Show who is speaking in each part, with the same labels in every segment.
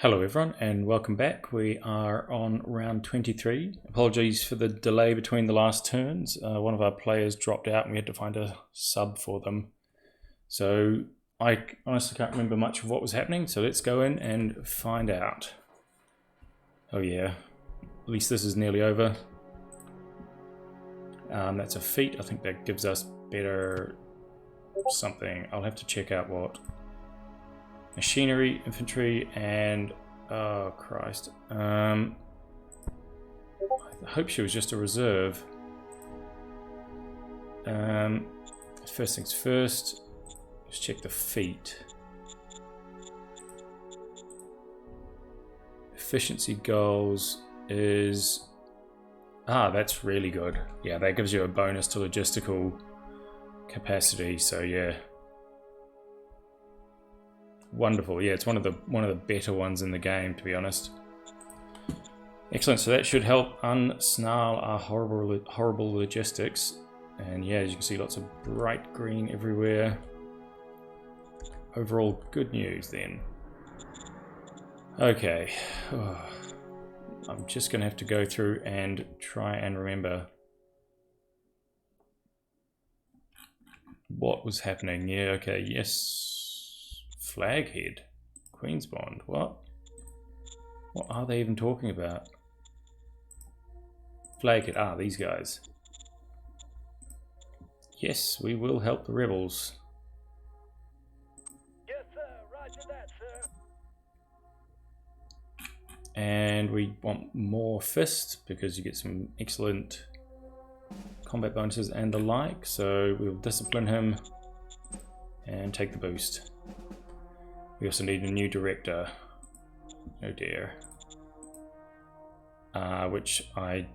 Speaker 1: Hello everyone and welcome back. We are on round 23. Apologies for the delay between the last turns. One of our players dropped out and we had to find a sub for them. So I honestly can't remember much of what was happening, so let's go in and find out. Oh yeah, at least this is nearly over. That's a feat. I think that gives us better something. I'll have to check out what. Machinery, infantry, and oh Christ. I hope she was just a reserve. First things first, let's check the feat. Efficiency goals is that's really good. Yeah, that gives you a bonus to logistical capacity, so yeah. Wonderful, yeah, it's one of the better ones in the game, to be honest. Excellent, so that should help unsnarl our horrible logistics. And yeah, as you can see, lots of bright green everywhere. Overall, good news then. Okay, I'm just gonna have to go through and try and remember what was happening. Yeah, okay, yes. Flaghead, Queen's Bond. What are they even talking about? Flaghead. These guys. Yes, we will help the rebels.
Speaker 2: Yes, sir. Roger that, sir.
Speaker 1: And we want more fist because you get some excellent combat bonuses and the like. So we'll discipline him and take the boost. We also need a new director. Oh dear. Which I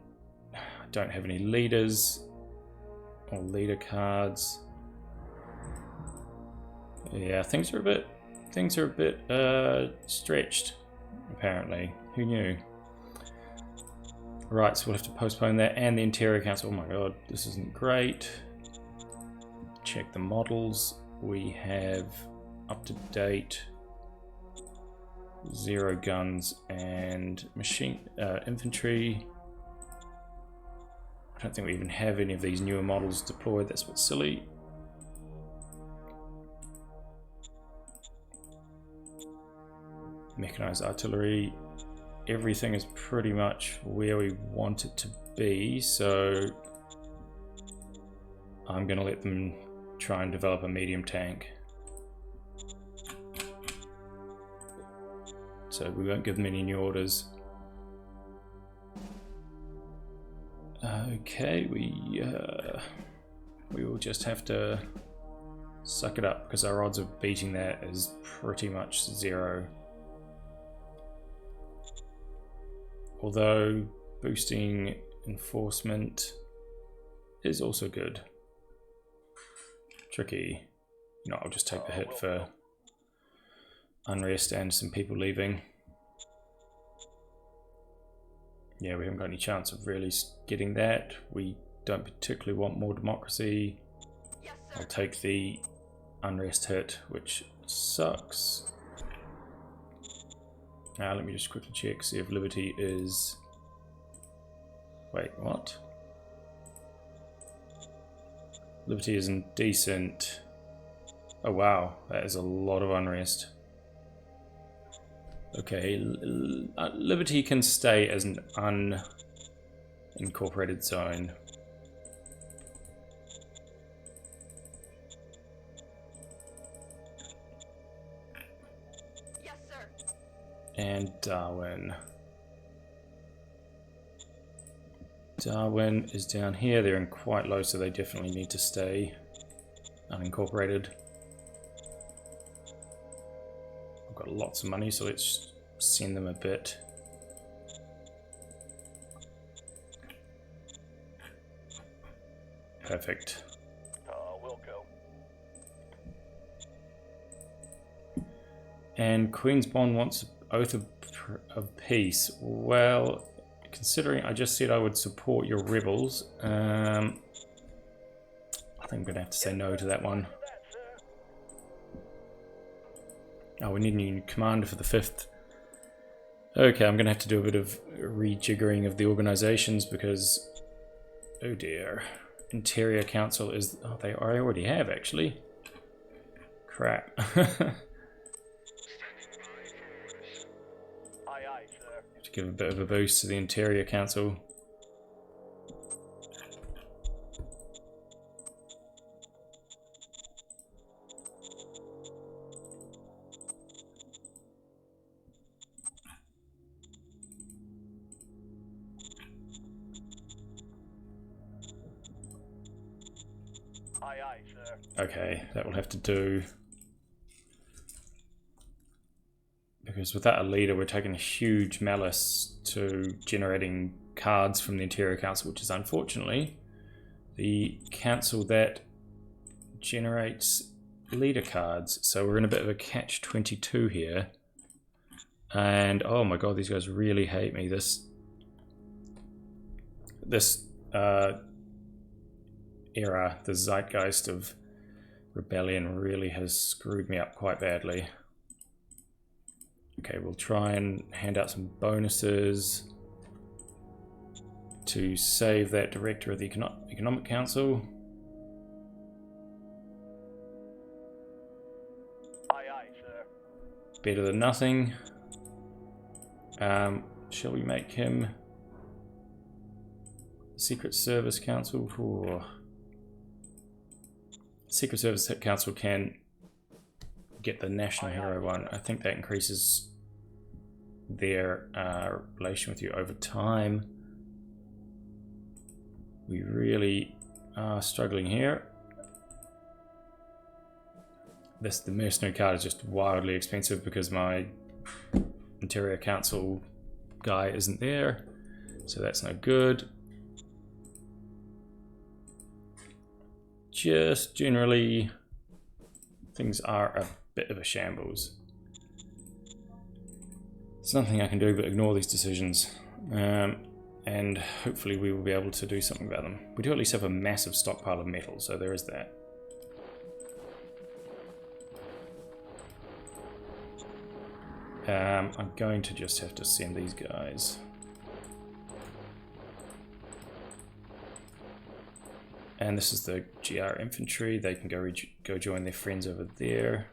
Speaker 1: don't have any leaders or leader cards. Yeah, things are a bit stretched, apparently. Who knew? Right, so we'll have to postpone that and the Interior Council. Oh my god, this isn't great. Check the models. We have up to date 0 guns and infantry. I don't think we even have any of these newer models deployed. That's what's silly. Mechanized artillery. Everything is pretty much where we want it to be, so I'm going to let them try and develop a medium tank. So we won't give them any new orders. Okay, we will just have to suck it up because our odds of beating that is pretty much 0. Although boosting enforcement is also good. Tricky. No, I'll just take the hit for unrest and some people leaving. Yeah, we haven't got any chance of really getting that. We don't particularly want more democracy.
Speaker 2: Yes,
Speaker 1: I'll take the unrest hit, which sucks. Now let me just quickly check, see if liberty is... Wait, what? Liberty isn't decent. Oh wow, that is a lot of unrest. Okay, Liberty can stay as an unincorporated zone.
Speaker 2: yes, sir.
Speaker 1: And Darwin. Darwin is down here. They're in quite low, so they definitely need to stay unincorporated. Got lots of money, so let's send them a bit. Perfect.
Speaker 2: We'll go.
Speaker 1: And Queen's Bond wants Oath of Peace. Well, considering I just said I would support your rebels, I think I'm going to have to say no to that one. Oh, we need a new commander for the 5th Okay, I'm going to have to do a bit of rejiggering of the organizations because, oh dear, Interior Council is, oh, I already have actually. Crap.
Speaker 2: Aye, aye, sir.
Speaker 1: To give a bit of a boost to the Interior Council.
Speaker 2: Aye, aye, sir.
Speaker 1: Okay, that will have to do. Because without a leader, we're taking a huge malice to generating cards from the Interior Council, which is unfortunately the council that generates leader cards. So we're in a bit of a catch-22 here. And oh my god, these guys really hate me. This era, the zeitgeist of rebellion, really has screwed me up quite badly. Okay, we'll try and hand out some bonuses to save that director of the Economic Council.
Speaker 2: Aye, aye, sir.
Speaker 1: Better than nothing. Shall we make him Secret Service Council? Ooh. Secret Service Council can get the National Hero one. I think that increases their relation with you over time. We really are struggling here. The mercenary card is just wildly expensive because my Interior Council guy isn't there, so that's no good. Just generally, things are a bit of a shambles. There's nothing I can do but ignore these decisions, and hopefully we will be able to do something about them. We do at least have a massive stockpile of metal, so there is that. I'm going to just have to send these guys. And this is the GR infantry. They can go join their friends over there.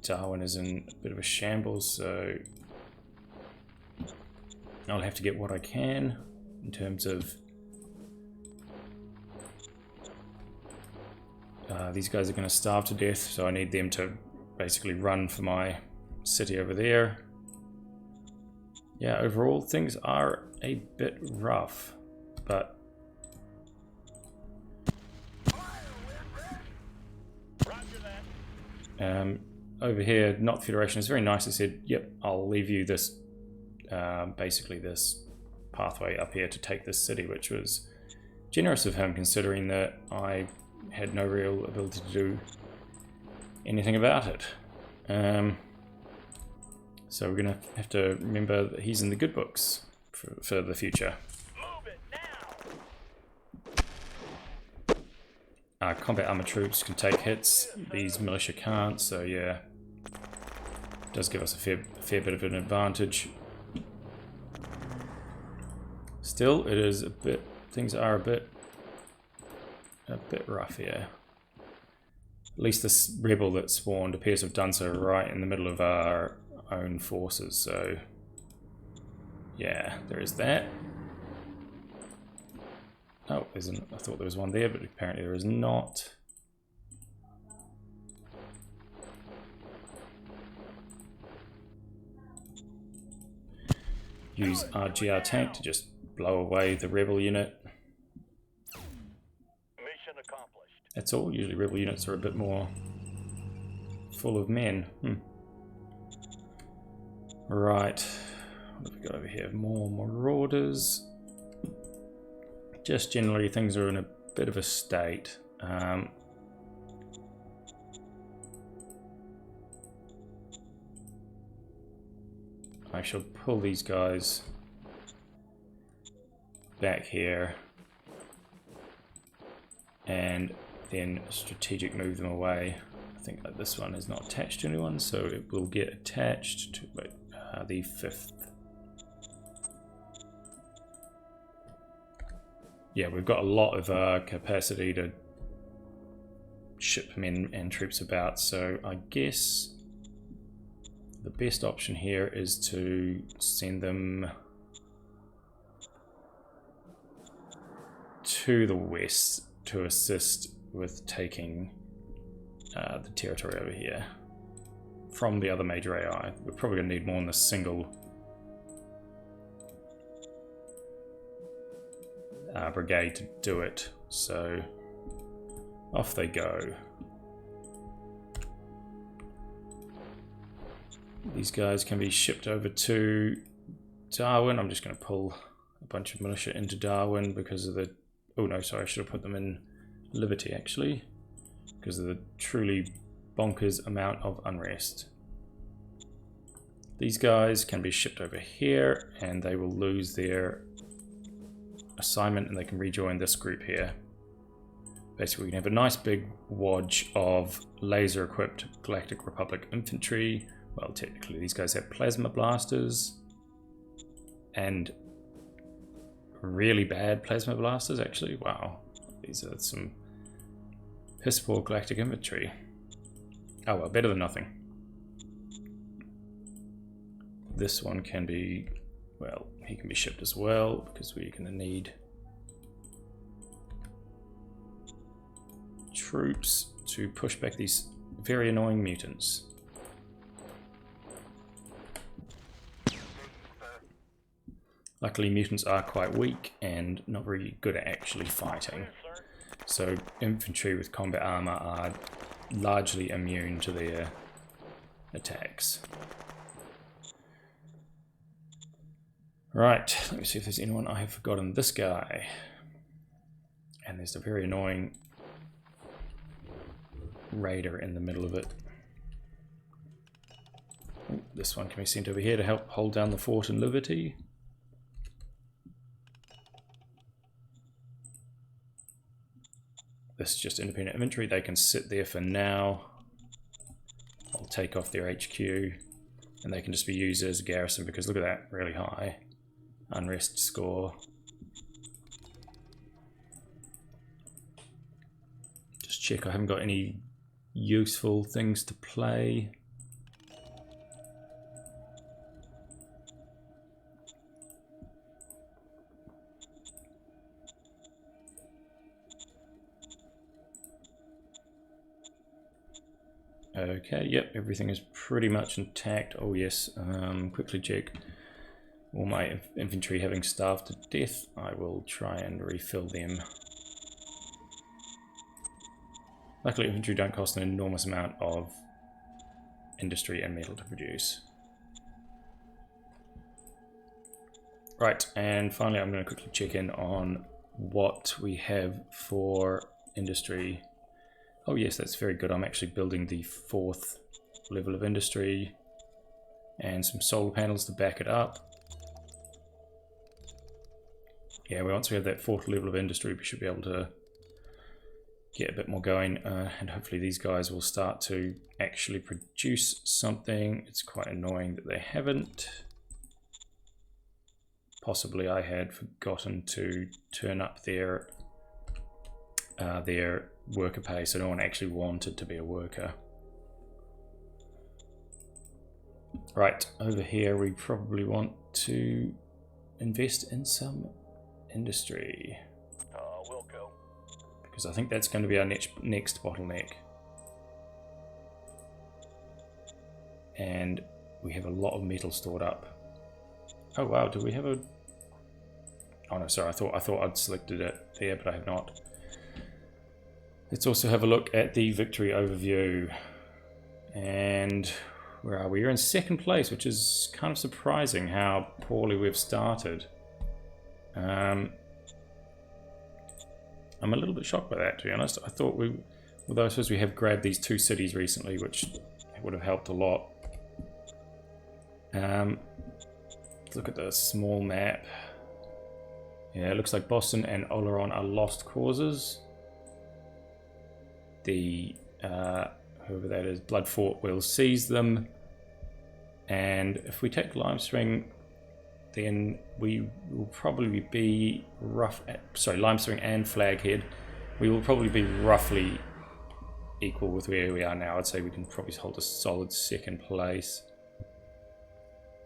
Speaker 1: Darwin is in a bit of a shambles, so I'll have to get what I can in terms of these guys are going to starve to death, so I need them to basically run for my city over there. Yeah, overall things are a bit rough, but over here, Not Federation is very nice. They said, yep, I'll leave you this, basically this pathway up here to take this city, which was generous of him considering that I had no real ability to do anything about it. So we're going to have to remember that he's in the good books for the future.
Speaker 2: Move it now.
Speaker 1: Combat armor troops can take hits, these militia can't, so yeah. Does give us a fair bit of an advantage. Still, it is a bit, things are a bit rough here. At least this rebel that spawned appears to have done so right in the middle of our own forces, so yeah, there is that. Oh, isn't, I thought there was one there, but apparently there is not. Use our GR tank to just blow away the rebel unit.
Speaker 2: Mission accomplished.
Speaker 1: That's all. Usually rebel units are a bit more full of men. Right. What have we got over here? More marauders. Just generally things are in a bit of a state. I shall pull these guys back here and then strategic move them away. I think that this one is not attached to anyone, so it will get attached to the 5th. Yeah, we've got a lot of capacity to ship men and troops about, so I guess the best option here is to send them to the west to assist with taking the territory over here from the other major AI. We're probably going to need more than a single brigade to do it, so off they go. These guys can be shipped over to Darwin. I'm just going to pull a bunch of militia into Darwin because of the... Oh no, sorry, I should have put them in Liberty actually, because of the truly bonkers amount of unrest. These guys can be shipped over here and they will lose their assignment and they can rejoin this group here. Basically we can have a nice big wodge of laser equipped Galactic Republic infantry. Well, technically these guys have plasma blasters and really bad plasma blasters actually. Wow, these are some piss poor Galactic infantry. Oh well, better than nothing. This one can be, well, he can be shipped as well because we're going to need troops to push back these very annoying mutants. Luckily mutants are quite weak and not very good at actually fighting, so infantry with combat armor are largely immune to their attacks. Right, let me see if there's anyone I have forgotten. This guy, and there's a very annoying raider in the middle of it. Ooh, this one can be sent over here to help hold down the fort in Liberty. This is just independent infantry. They can sit there for now. I'll take off their HQ and they can just be used as a garrison because look at that, really high unrest score. Just check I haven't got any useful things to play. Okay, yep, everything is pretty much intact. Oh yes, quickly check all my infantry having starved to death. I will try and refill them. Luckily infantry don't cost an enormous amount of industry and metal to produce. Right, and finally I'm going to quickly check in on what we have for industry. Oh yes, that's very good. I'm actually building the 4th level of industry and some solar panels to back it up. Yeah, once we have that 4th level of industry, we should be able to get a bit more going, and hopefully these guys will start to actually produce something. It's quite annoying that they haven't. Possibly I had forgotten to turn up their worker pay, so no one actually wanted to be a worker. Right, over here we probably want to invest in some industry.
Speaker 2: We'll go.
Speaker 1: Because I think that's going to be our next bottleneck. And we have a lot of metal stored up. Oh wow, do we have a... Oh no, sorry, I thought I'd selected it there, but I have not. Let's also have a look at the victory overview. And where are we? We're in 2nd place, which is kind of surprising how poorly we've started. I'm a little bit shocked by that, to be honest. I thought although I suppose we have grabbed these 2 cities recently, which would have helped a lot. Look at the small map. Yeah, it looks like Boston and Oleron are lost causes. The whoever that is, Bloodfort, will seize them. And if we take Limespring, then we will probably be Limespring and Flaghead, we will probably be roughly equal with where we are now. I'd say we can probably hold a solid second place.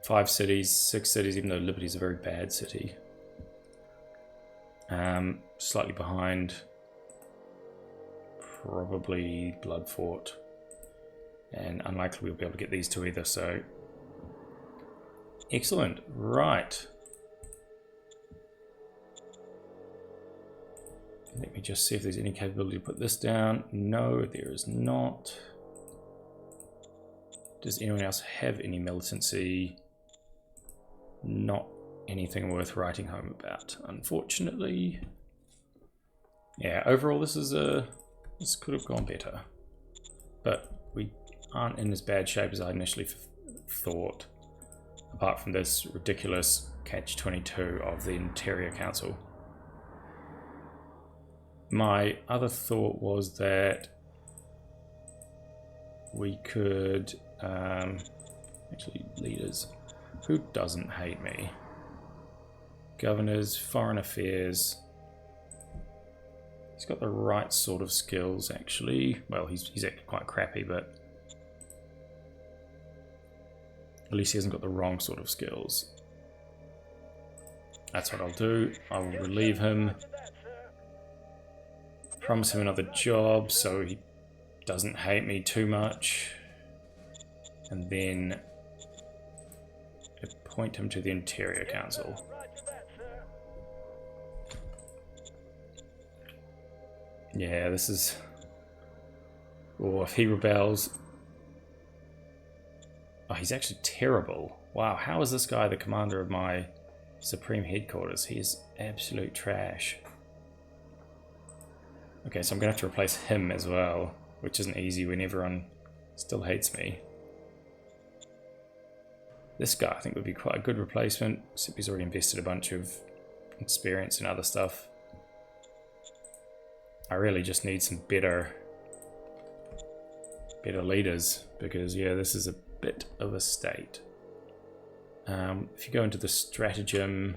Speaker 1: 5 cities, 6 cities, even though Liberty is a very bad city. Slightly behind, probably Bloodfort, and unlikely we'll be able to get these two either, so excellent. Right, let me just see if there's any capability to put this down. No, there is not. Does anyone else have any militancy? Not anything worth writing home about, unfortunately. Yeah, overall this could have gone better, but we aren't in as bad shape as I initially thought, apart from this ridiculous catch-22 of the Interior Council. My other thought was that we could actually, leaders, who doesn't hate me? Governors, foreign affairs. He's got the right sort of skills, actually. Well, he's actually quite crappy, but at least he hasn't got the wrong sort of skills. That's what I'll do. I will relieve him. Promise him another job so he doesn't hate me too much. And then appoint him to the Interior Council. Yeah, this is... Or if he rebels... Oh, he's actually terrible. Wow, how is this guy the commander of my Supreme Headquarters? He is absolute trash. Okay, so I'm going to have to replace him as well, which isn't easy when everyone still hates me. This guy I think would be quite a good replacement, except he's already invested a bunch of experience and other stuff. I really just need some better leaders, because yeah, this is a bit of a state. If you go into the stratagem,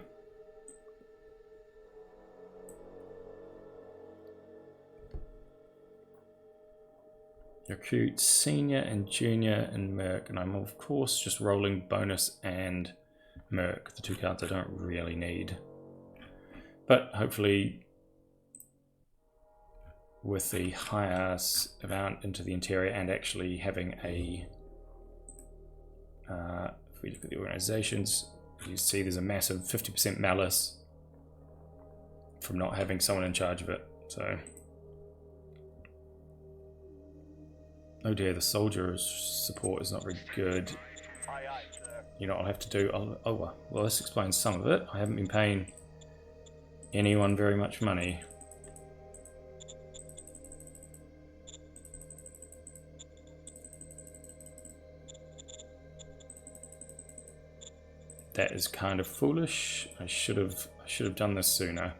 Speaker 1: recruit senior and junior and merc, and I'm of course just rolling bonus and merc, the two cards I don't really need, but hopefully with the hiatus amount into the interior and actually having a if we look at the organizations, you see there's a massive 50% malice from not having someone in charge of it. So oh dear, the soldier support is not very good. You know what I'll have to do? Well, this explains some of it. I haven't been paying anyone very much money. That is kind of foolish. I should have done this sooner.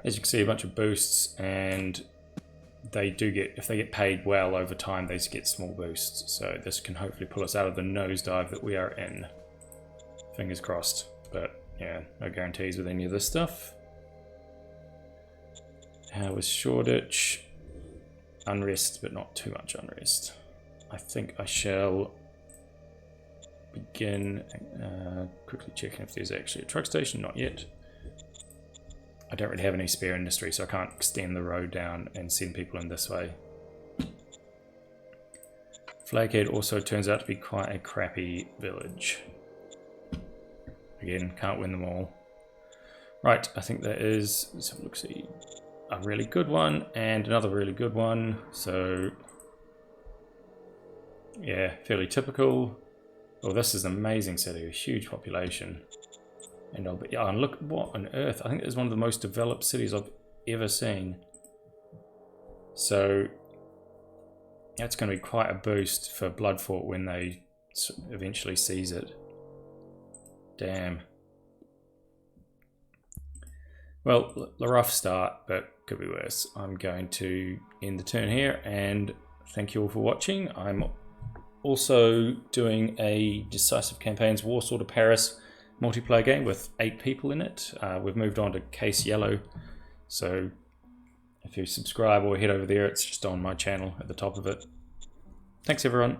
Speaker 1: As you can see, a bunch of boosts, and they do get, if they get paid well over time, they get small boosts. So this can hopefully pull us out of the nosedive that we are in. Fingers crossed. But yeah, no guarantees with any of this stuff. With Shoreditch, unrest, but not too much unrest. I think I shall begin quickly checking if there's actually a truck station. Not yet. I don't really have any spare industry, so I can't extend the road down and send people in this way. Flaghead also turns out to be quite a crappy village. Again, can't win them all. Right, I think there is, let's have a look, see, a really good one and another really good one. So yeah, fairly typical. Oh, this is an amazing city, a huge population. And look, what on earth? I think it's one of the most developed cities I've ever seen. So that's going to be quite a boost for Bloodfort when they eventually seize it. Damn. Well, a rough start, but could be worse. I'm going to end the turn here, and thank you all for watching. I'm also doing a Decisive Campaigns Warsaw to Paris multiplayer game with 8 people in it. We've moved on to Case Yellow, so if you subscribe or head over there, it's just on my channel at the top of it. Thanks everyone.